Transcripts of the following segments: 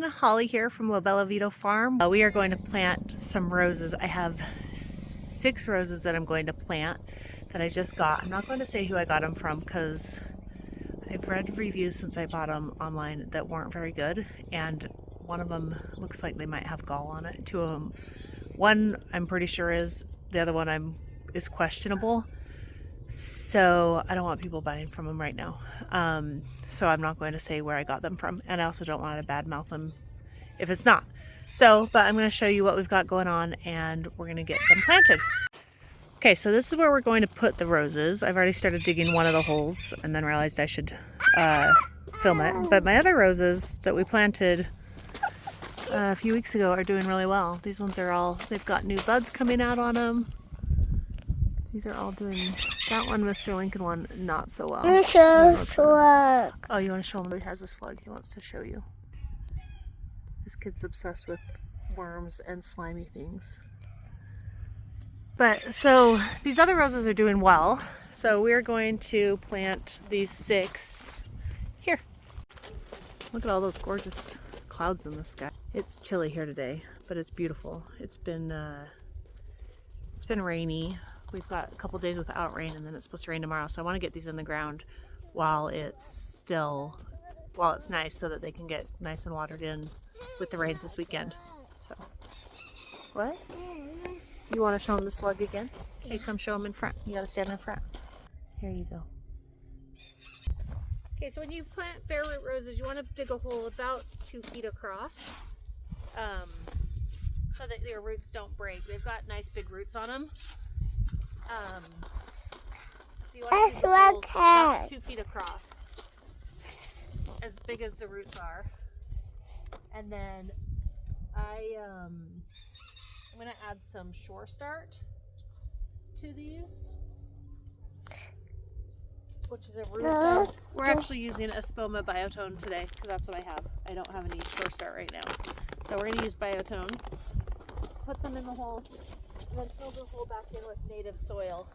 Holly here from Bella Vito Farm. We are going to plant some roses. I have 6 roses that I'm going to plant that I just got. I'm not going to say who I got them from because I've read reviews since I bought them online that weren't very good, and one of them looks like they might have gall on it. 2 of them, one I'm pretty sure is, the other one is questionable. So I don't want people buying from them right now. So I'm not going to say where I got them from, and I also don't want to badmouth them if it's not. So, but I'm going to show you what we've got going on, and we're going to get them planted. Okay, so this is where we're going to put the roses. I've already started digging one of the holes and then realized I should film it. But my other roses that we planted a few weeks ago are doing really well. These ones are all, they've got new buds coming out on them. These are all doing, that one, Mr. Lincoln one, not so well. Oh, you want to show him? He has a slug he wants to show you. This kid's obsessed with worms and slimy things. But so these other roses are doing well. So we're going to plant these 6 here. Look at all those gorgeous clouds in the sky. It's chilly here today, but it's beautiful. It's been rainy. We've got a couple days without rain, and then it's supposed to rain tomorrow. So I want to get these in the ground while it's nice, so that they can get nice and watered in with the rains this weekend. So, what? You want to show them the slug again? Hey, come show them in front. You got to stand in front. Here you go. Okay, so when you plant bare root roses, you want to dig a hole about 2 feet across, so that their roots don't break. They've got nice big roots on them. So you want to dig a hole about 2 feet across, as big as the roots are. And then I'm going to add some Shore Start to these, which is a root. We're actually using Espoma Biotone today because that's what I have. I don't have any Shore Start right now. So we're going to use Biotone. Put them in the hole, and then fill the hole back in with native soil.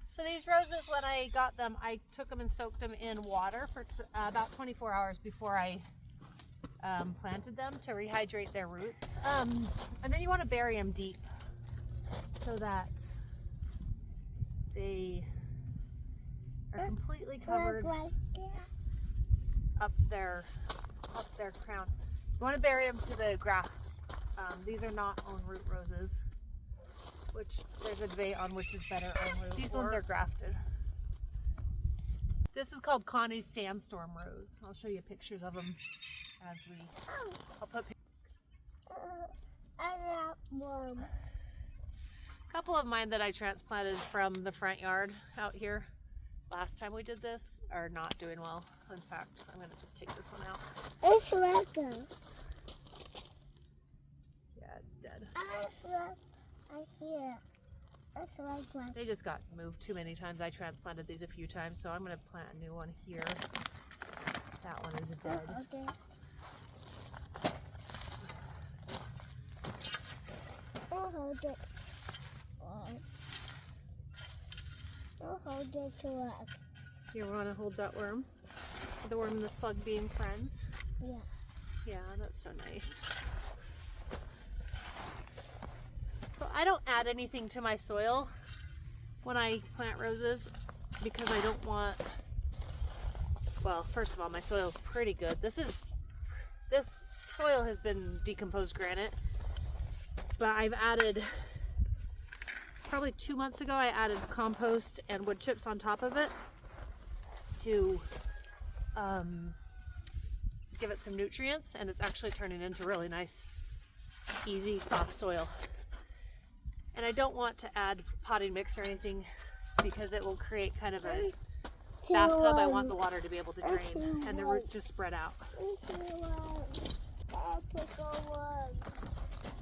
So these roses, when I got them, I took them and soaked them in water for about 24 hours before I planted them to rehydrate their roots. And then you want to bury them deep so that they are completely covered up their crown. You want to bury them to the graft. These are not own root roses, which there's a debate on which is better, own root. These ones are grafted. This is called Connie's Sandstorm Rose. I'll show you pictures of them as I'll put a couple of mine that I transplanted from the front yard out here last time we did this are not doing well. In fact, I'm going to just take this one out. It's Lego. Yeah, it's dead. I hear. It's Lego. They just got moved too many times. I transplanted these a few times, so I'm going to plant a new one here. That one is dead. Okay. I'll hold it. I'll hold it to work. You want to hold that worm? The worm and the slug being friends? Yeah. Yeah, that's so nice. So I don't add anything to my soil when I plant roses because I don't want, well, first of all, my soil is pretty good. This soil has been decomposed granite, but I've added, probably 2 months ago, I added compost and wood chips on top of it to give it some nutrients, and it's actually turning into really nice, easy, soft soil. And I don't want to add potting mix or anything because it will create kind of a bathtub. I want the water to be able to drain and the roots just spread out.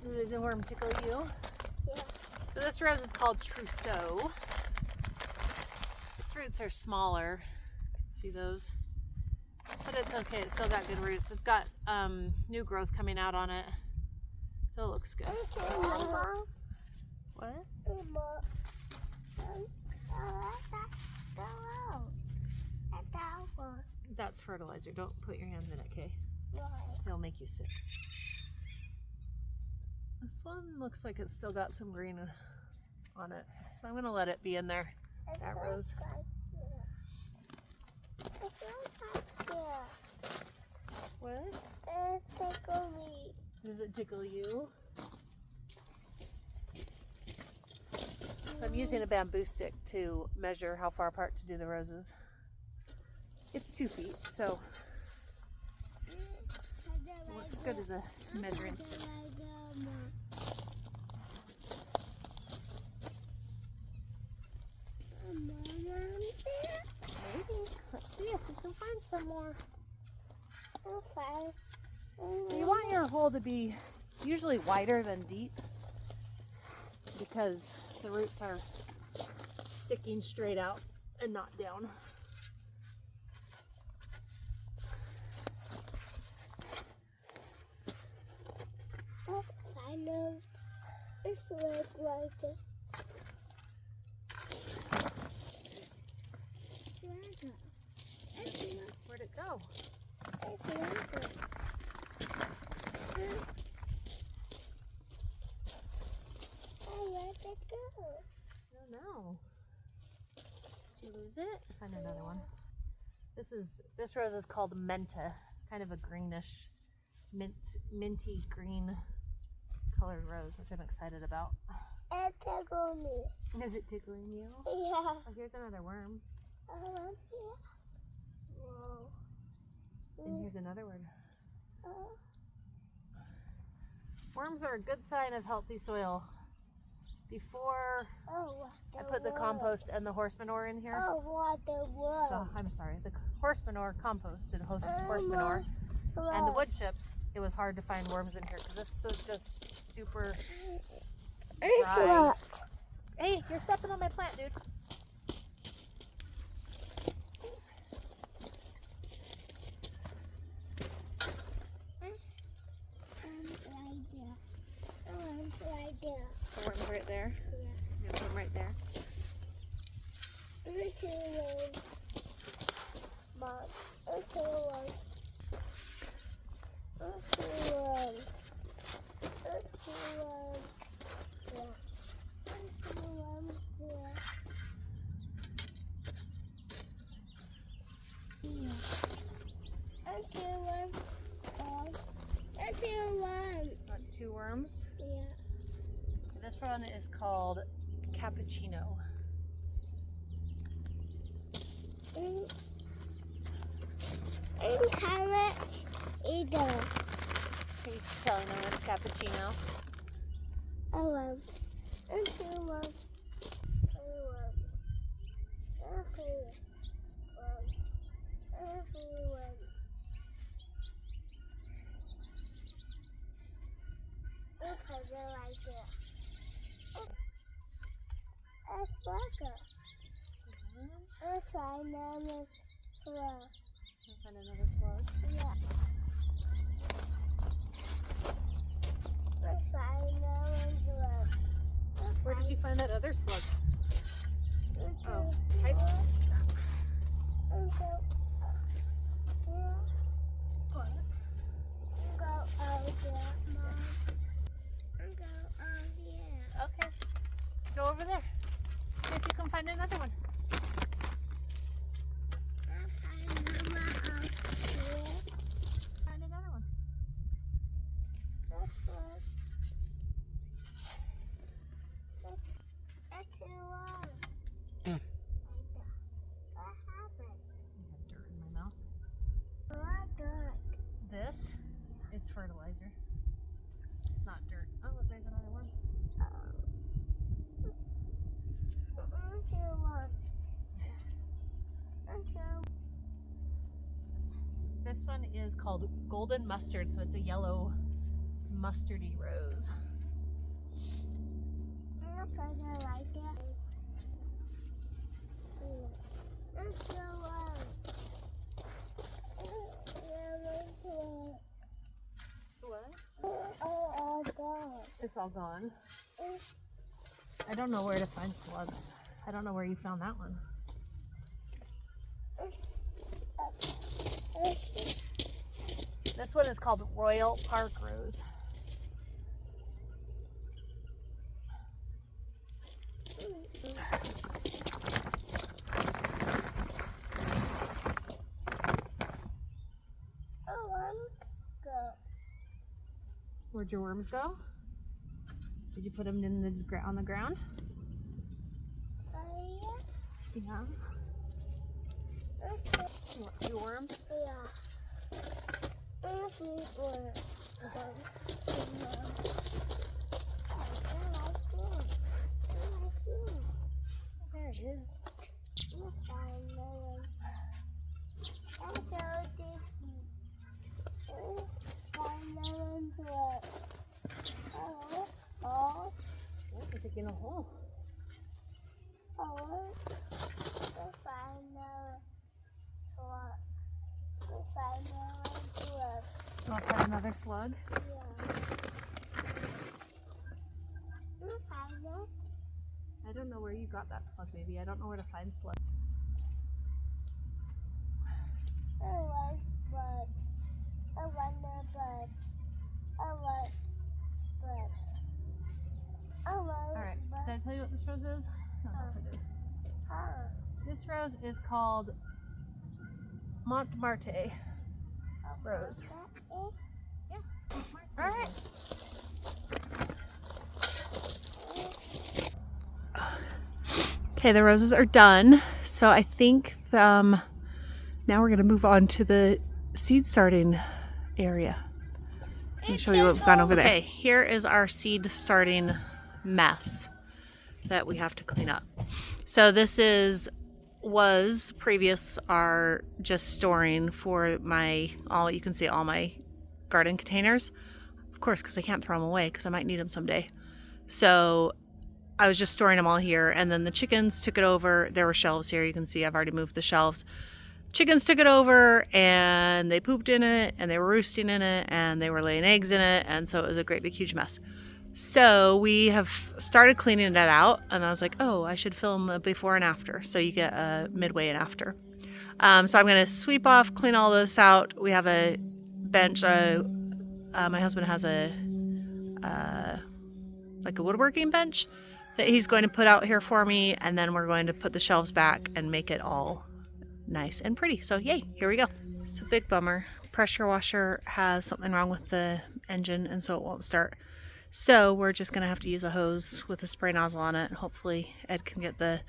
Does the worm tickle you? Yeah. So this rose is called Trousseau. Its roots are smaller. See those? But it's okay. It's still got good roots. It's got new growth coming out on it. So it looks good. What? That's fertilizer. Don't put your hands in it, okay? It'll make you sick. This one looks like it's still got some green on it. So I'm going to let it be in there, that rose. What? It tickle me. Does it tickle you? So I'm using a bamboo stick to measure how far apart to do the roses. It's 2 feet, so looks good as a measuring stick. Maybe. Let's see if we can find some more. So you want your hole to be usually wider than deep because the roots are sticking straight out and not down. I know it's like it. Where'd it go? It's like it. Where'd it go? I don't know. Did you lose it? Find another one. This rose is called Menta. It's kind of a greenish, minty green colored rose, which I'm excited about. It tickled me. Is it tickling you? Yeah. Oh, here's another worm. Whoa. And here's another one. Worms are a good sign of healthy soil. Before I put the compost and the horse manure in here. Oh, what the world. Oh, I'm sorry, the horse manure compost and horse manure and the wood chips, it was hard to find worms in here because this is just super dry. Hey, you're stepping on my plant, dude. Right there. The worm's right there. Yeah. There's one right there. Got 2 worms. Yeah. This one is called Cappuccino. And carrot either. Are you telling them it's Cappuccino? I want. And 2 worms. 3 worms. And 3 worms. And 3 worms. Look how they like it. It's like it. It's like another slug. Find another slug. Yeah. It's like another slug. Where did you find that other slug? Oh, Hi. What? Go out there, Mom. Go out here. Okay. Go over there. See if you can find another one. I'll find Mama out here. Find another one. This one. It's 2 worms. What happened? I have dirt in my mouth. What dirt? This, it's fertilizer. It's not dirt. Oh, look, there's another one. 2 worms. This one is called Golden Mustard, so it's a yellow mustardy rose. I'll put it right there. It's 2 worms. It's all gone. I don't know where to find slugs. I don't know where you found that one. This one is called Royal Park Rose. Where'd your worms go? Did you put them in the on the ground? Yeah. You want two worms? Yeah. There it is. Oh, is it in a hole? You want to find another slug? I don't know where you got that slug, baby. I don't know where to find slugs. Alright, did I tell you what this rose is? No, I did. This rose is called Montmartre rose. Yeah. Alright. Okay, the roses are done. So I think now we're going to move on to the seed starting area. Let me show you what we've got over there. Okay, here is our seed starting mess that we have to clean up. So this was previous our just storing for my you can see all my garden containers, of course, because I can't throw them away because I might need them someday. So I was just storing them all here, and then the chickens took it over. There were shelves here, you can see I've already moved the shelves. Chickens took it over and they pooped in it, and they were roosting in it, and they were laying eggs in it, and so it was a great big huge mess. So we have started cleaning that out, and I was like, oh, I should film a before and after, so you get a midway and after. So I'm going to sweep off, clean all this out. We have a bench. My husband has like a woodworking bench that he's going to put out here for me, and then we're going to put the shelves back and make it all nice and pretty. So yay, here we go. So big bummer. Pressure washer has something wrong with the engine, and so it won't start. So we're just going to have to use a hose with a spray nozzle on it, and hopefully Ed can get the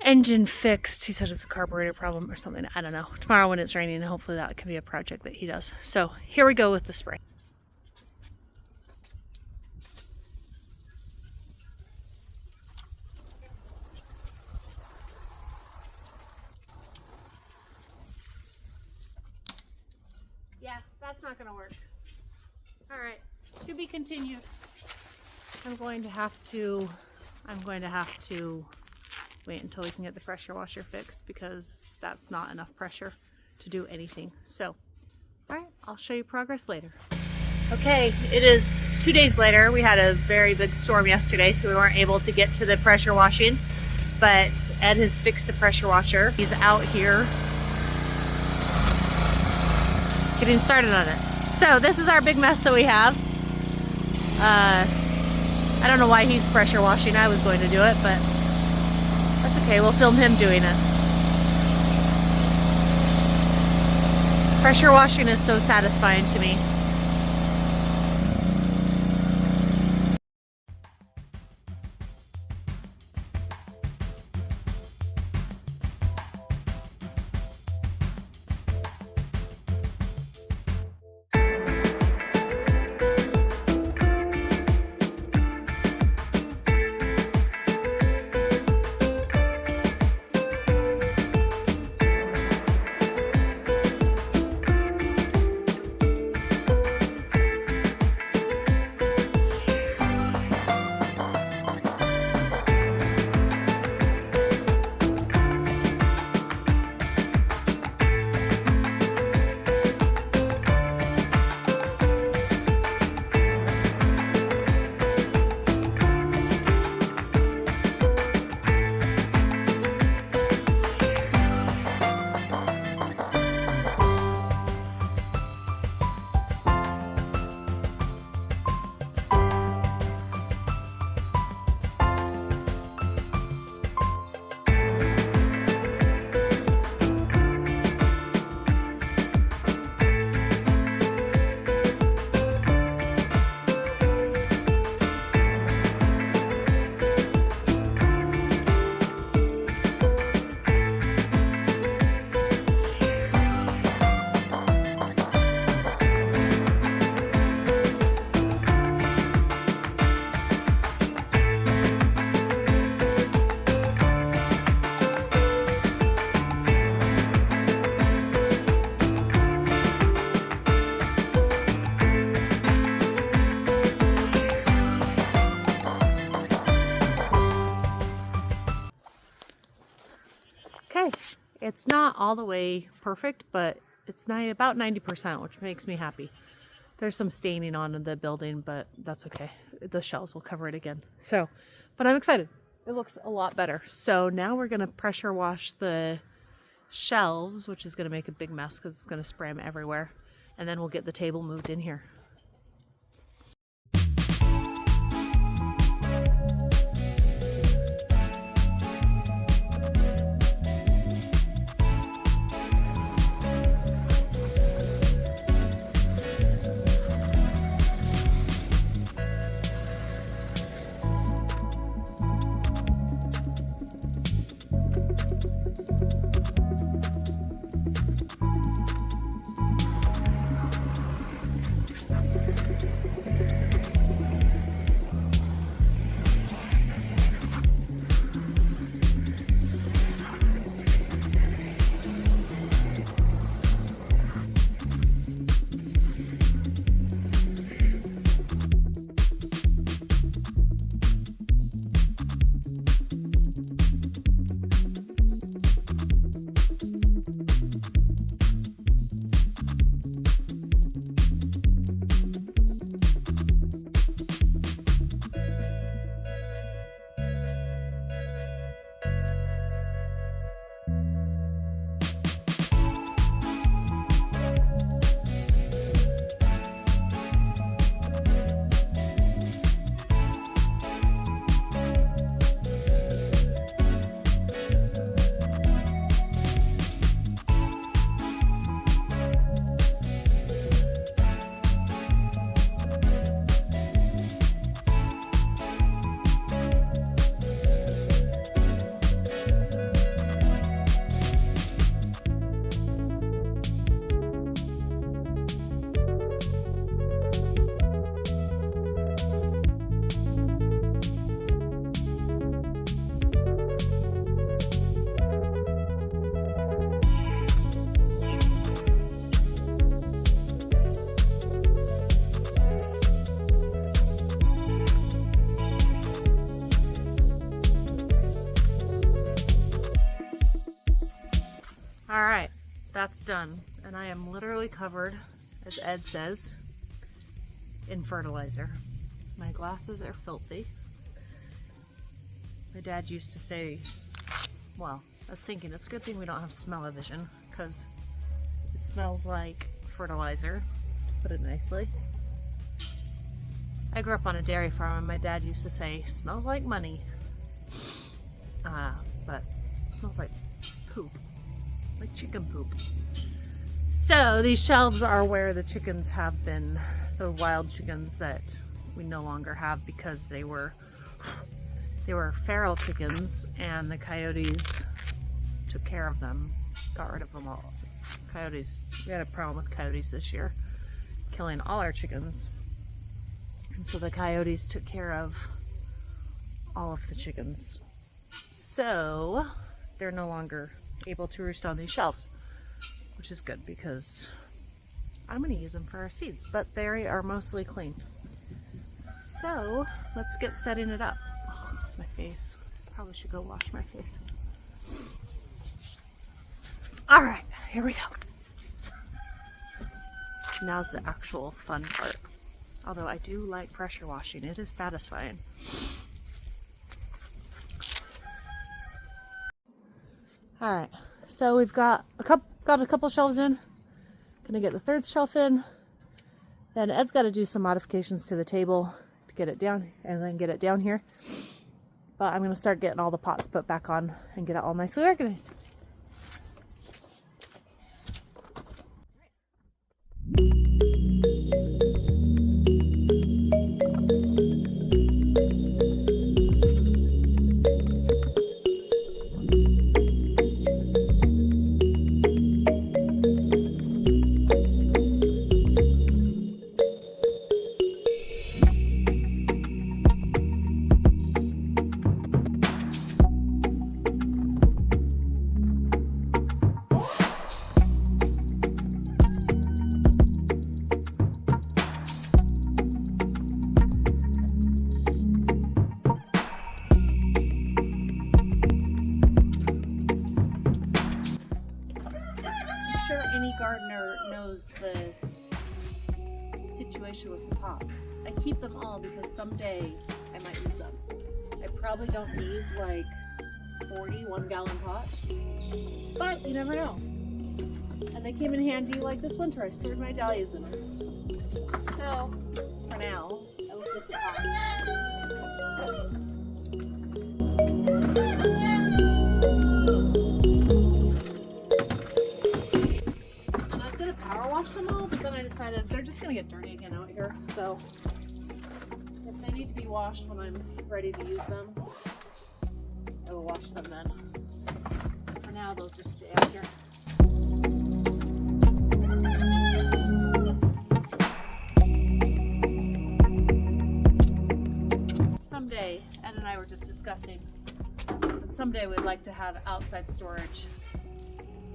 engine fixed. He said it's a carburetor problem or something. I don't know. Tomorrow when it's raining, hopefully that can be a project that he does. So here we go with the spray. Yeah, that's not going to work. All right. To be continued. I'm going to have to wait until we can get the pressure washer fixed, because that's not enough pressure to do anything. So, all right, I'll show you progress later. Okay, it is 2 days later. We had a very big storm yesterday, so we weren't able to get to the pressure washing, but Ed has fixed the pressure washer. He's out here getting started on it. So this is our big mess that we have. I don't know why he's pressure washing. I was going to do it, but that's okay. We'll film him doing it. Pressure washing is so satisfying to me. It's not all the way perfect, but it's about 90%, which makes me happy. There's some staining on the building, but that's okay. The shelves will cover it again. So, but I'm excited. It looks a lot better. So now we're gonna pressure wash the shelves, which is gonna make a big mess because it's gonna spray them everywhere. And then we'll get the table moved in here. All right, that's done. And I am literally covered, as Ed says, in fertilizer. My glasses are filthy. My dad used to say, well, I was thinking it's a good thing we don't have smell-o-vision because it smells like fertilizer, to put it nicely. I grew up on a dairy farm and my dad used to say, smells like money. But it smells like poop. Like chicken poop. So these shelves are where the chickens have been, the wild chickens that we no longer have because they were feral chickens and the coyotes took care of them, got rid of them all. Coyotes, we had a problem with coyotes this year, killing all our chickens. And so the coyotes took care of all of the chickens. So they're no longer able to roost on these shelves, which is good because I'm going to use them for our seeds, but they are mostly clean. So let's get setting it up. Oh, my face. Probably should go wash my face. All right, here we go. Now's the actual fun part. Although I do like pressure washing. It is satisfying. All right, so we've got a couple shelves in. Gonna get the third shelf in. Then Ed's got to do some modifications to the table to get it down and then get it down here. But I'm gonna start getting all the pots put back on and get it all nicely organized. shows the situation with the pots. I keep them all because someday I might use them. I probably don't need like 40 1-gallon pots, but you never know. And they came in handy like this winter. I stored my dahlias in them. So for now, I will keep the pots. And I was gonna power wash them all, but then I decided they're just gonna get dirty again out here. So if they need to be washed when I'm ready to use them, I will wash them then. For now, they'll just stay out here. Someday, Ed and I were just discussing, someday we'd like to have outside storage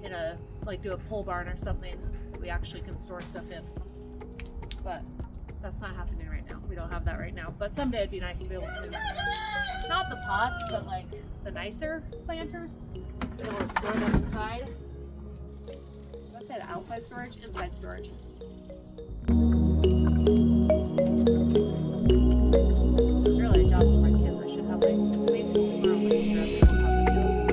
in a, like do a pole barn or something that we actually can store stuff in. But that's not happening right now. We don't have that right now. But someday it'd be nice to be able to, not the pots, but like the nicer planters, be able to store them inside. Did I say the outside storage? Inside storage. It's really a job for my kids. I should have like wait till tomorrow when they dress and have the jokes.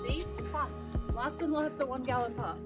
See? Pots. Lots and lots of 1-gallon pots.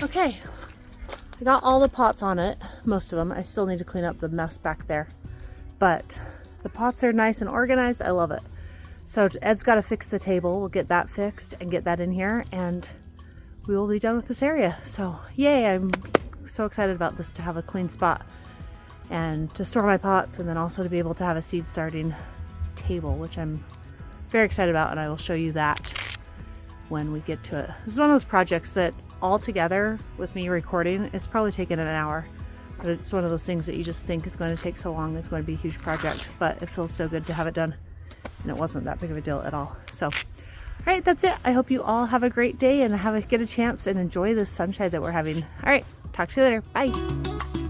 Okay, I got all the pots on it, most of them. I still need to clean up the mess back there, but the pots are nice and organized. I love it. So Ed's got to fix the table. We'll get that fixed and get that in here, and we will be done with this area. So yay, I'm so excited about this, to have a clean spot and to store my pots, and then also to be able to have a seed starting table, which I'm very excited about, and I will show you that when we get to it. This is one of those projects that all together with me recording, it's probably taken an hour, but it's one of those things that you just think is going to take so long. It's going to be a huge project, but it feels so good to have it done, and it wasn't that big of a deal at all. So, all right, that's it. I hope you all have a great day and get a chance and enjoy this sunshine that we're having. All right, talk to you later. Bye.